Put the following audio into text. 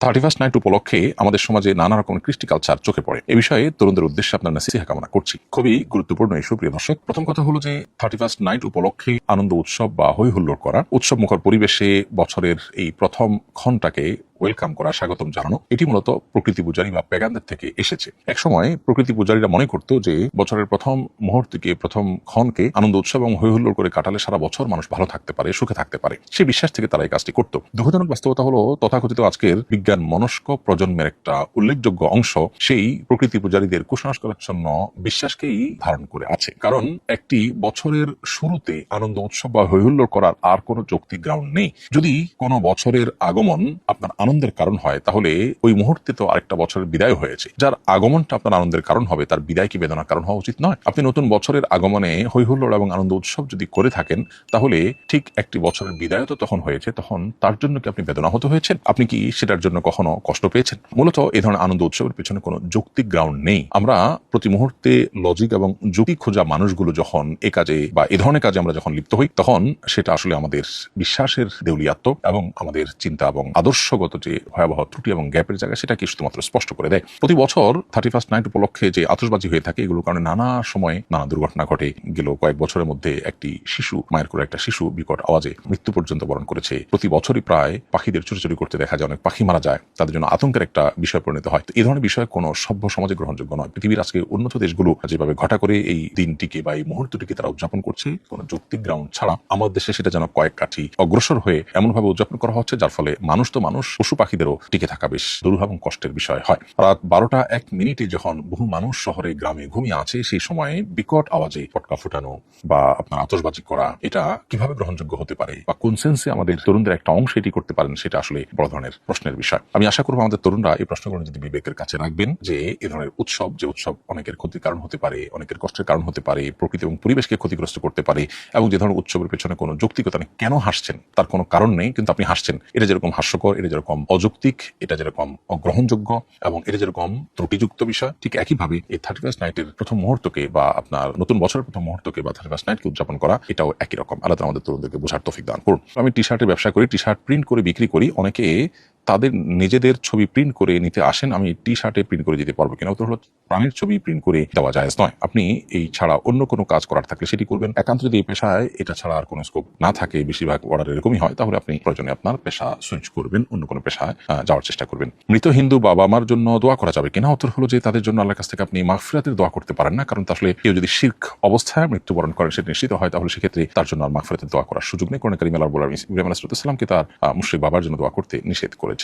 31st night উপলক্ষে আমাদের সমাজে নানা রকম কৃষ্টি কালচার চোখে পড়ে। এ বিষয়ে তরুণদের উদ্দেশ্যে আপনার নসিহা কামনা করছি। খুবই গুরুত্বপূর্ণ ইস্যু, প্রিয় দর্শক। প্রথম কথা হলো যে 31st নাইট উপলক্ষে আনন্দ উৎসব বা হৈ হুল্লোড় করা, উৎসব মুখর পরিবেশে বছরের এই প্রথম ক্ষণটাকে ওয়েলকাম করা, স্বাগতম জানানো, এটি মূলত প্রকৃতি পূজারী বা পেগানদের থেকে এসেছে। একসময় প্রকৃতি পূজারীরা মনে করত যে বছরের প্রথম মুহূর্তকে, প্রথম ক্ষণকে আনন্দ উৎসব এবং হৈ হুল্লোড় করে কাটালে সারা বছর মানুষ ভালো থাকতে পারে, সুখে থাকতে পারে। সেই বিশ্বাস থেকে তারা এই কাজটি করত। দুঃখজনক বাস্তবতা হলো তথাকথিত আজকের বিজ্ঞান মনস্ক প্রজন্মের একটা উল্লেখযোগ্য অংশ সেই প্রকৃতি পূজারীদের কুসংস্কারাচ্ছন্ন বিশ্বাসকেই ধারণ করে আছে। কারণ একটি বছরের শুরুতে আনন্দ উৎসব বা হৈ হুল্লোড় করার আর কোনো যৌক্তিক গ্রাউন্ড নেই। যদি কোনো বছরের আগমন আপনার আনন্দের কারণ হয়, তাহলে ওই মুহূর্তে তো আরেকটা বছরের বিদায় হয়েছে। যার আগমনটা আপনার আনন্দের কারণ হবে, তার বিদায় কি বেদনার কারণ হওয়া উচিত নয়? আপনি নতুন বছরের আগমনে হৈ হুল্লোড় এবং আনন্দ উৎসব যদি করে থাকেন, তাহলে ঠিক একটি বছরের বিদায় তো তখন হয়েছে, তখন তার জন্য কি আপনি বেদনাহত হয়েছেন? আপনি কি সেটার জন্য কখনো কষ্ট পেয়েছেন? মূলত এই ধরনের আনন্দ উৎসবের পেছনে কোনো যৌক্তিক গ্রাউন্ড নেই। আমরা প্রতি মুহূর্তে লজিক এবং যুক্তি খোঁজা মানুষগুলো যখন এ কাজে বা এ ধরনের কাজে আমরা যখন লিপ্ত হই, তখন সেটা আসলে আমাদের বিশ্বাসের দেউলিয়াত্ম এবং আমাদের চিন্তা এবং আদর্শগত যে ভয়াবহ ত্রুটি এবং গ্যাপের জায়গা, সেটাকে শুধুমাত্র স্পষ্ট করে দেয়। প্রতি বছর 31st নাইট উপলক্ষে যে আতশবাজি হয়ে থাকে, এগুলোর কারণে নানা সময় নানা দুর্ঘটনা ঘটে। গেল কয়েক বছরের মধ্যে একটি শিশু, মায়ের করে একটা শিশু বিকট আওয়াজে মৃত্যু পর্যন্ত বরণ করেছে। প্রতি বছরই প্রায় পাখিদের চুরি করতে দেখা যায়, অনেক পাখি মারা যায়, তাদের জন্য আতঙ্কের একটা বিষয় পরিণত হয়। এই ধরনের বিষয় কোনো সভ্য সমাজে গ্রহণযোগ্য নয়। পৃথিবীর আজকে উন্নত দেশগুলো যেভাবে ঘটা করে এই দিনটিকে বা এই মুহূর্তটিকে তারা উদযাপন করছে, কোনো যৌক্তিক গ্রাউন্ড ছাড়া, আমার দেশে সেটা যেন কয়েক কাঠি অগ্রসর হয়ে এমনভাবে উদযাপন করা হচ্ছে, যার ফলে মানুষ তো মানুষ, পশু পাখিদেরও টিকে থাকা বেশ দুরূহ এবং কষ্টের বিষয় হয়। রাত 12:01 যখন বহু মানুষ শহরে গ্রামে ঘুমিয়ে আছে, সেই সময়ে বিকট আওয়াজে পটকা ফুটানো বা আপনার আতশবাজি করা, এটা কিভাবে গ্রহণযোগ্য হতে পারে বা কোন সেন্সে আমাদের তরুণদের একটা অংশ এটি করতে পারেন, সেটা আসলে বড় ধরনের প্রশ্নের বিষয়। আমি আশা করবো আমাদের তরুণরা এই প্রশ্নগুলো যদি বিবেকের কাছে রাখবেন, যে এ ধরনের উৎসব, যে উৎসব অনেকের ক্ষতির কারণ হতে পারে, অনেকের কষ্টের কারণ হতে পারে, প্রকৃতি এবং পরিবেশকে ক্ষতিগ্রস্ত করতে পারে, এবং যে ধরনের উৎসবের পেছনে কোনো যৌক্তিকতা নেই, কেন হাসছেন তার কোনো কারণ নেই, কিন্তু আপনি হাসছেন, এটা যেরকম হাস্যকর, এটা যেরকম অযৌক্তিক, এটা যেরকম অগ্রহণযোগ্য এবং এটা যেরকম ত্রুটিযুক্ত বিষয়, ঠিক একইভাবে এই 31st নাইটের প্রথম মুহূর্তকে বা আপনার নতুন বছরের প্রথম মুহূর্তকে বা 31st নাইটকে উদযাপন করা, এটাও একই রকম। আল্লাহ আমাদের তরুণদেরকে বোঝার তৌফিক দান করুন। আমি টি শার্টের ব্যবসা করি, টি শার্ট প্রিন্ট করে বিক্রি করি। অনেকে তাদের নিজেদের ছবি প্রিন্ট করে নিতে আসেন, আমি টি শার্টে প্রিন্ট করে দিতে পারবো কিনা। উত্তর হলো, প্রাণীর ছবি প্রিন্ট করে দেওয়া জায়েজ নয়। আপনি এই ছাড়া অন্য কোনো কাজ করার থাকলে সেটি করবেন। একান্ত যদি এই পেশায় এটা ছাড়া আর কোনো স্কোপ না থাকে, বেশিরভাগ অর্ডার এরকমই হয়, তাহলে আপনি প্রয়োজনে আপনার পেশা সুইচ করবেন, অন্য কোনো পেশায় যাওয়ার চেষ্টা করবেন। মৃত হিন্দু বাবা মার জন্য দোয়া করা যাবে কিনা? উত্তর হলো যে তাদের জন্য আল্লাহর কাছ থেকে আপনি মাগফিরাতের দোয়া করতে পারেন না, কারণ আসলে কেউ যদি শিরক অবস্থায় মৃত্যুবরণ করেন, সেটা নিশ্চিত হয়, তাহলে সেক্ষেত্রে তার জন্য আর মাগফিরাতের দোয়া করার সুযোগ নেই। কোরআন কারীমে আল্লাহ রাব্বুল আলামিন ইব্রাহিম আলাইহিস সালামকে তার মুশরিক বাবার জন্য দোয়া করতে নিষেধ করেছেন।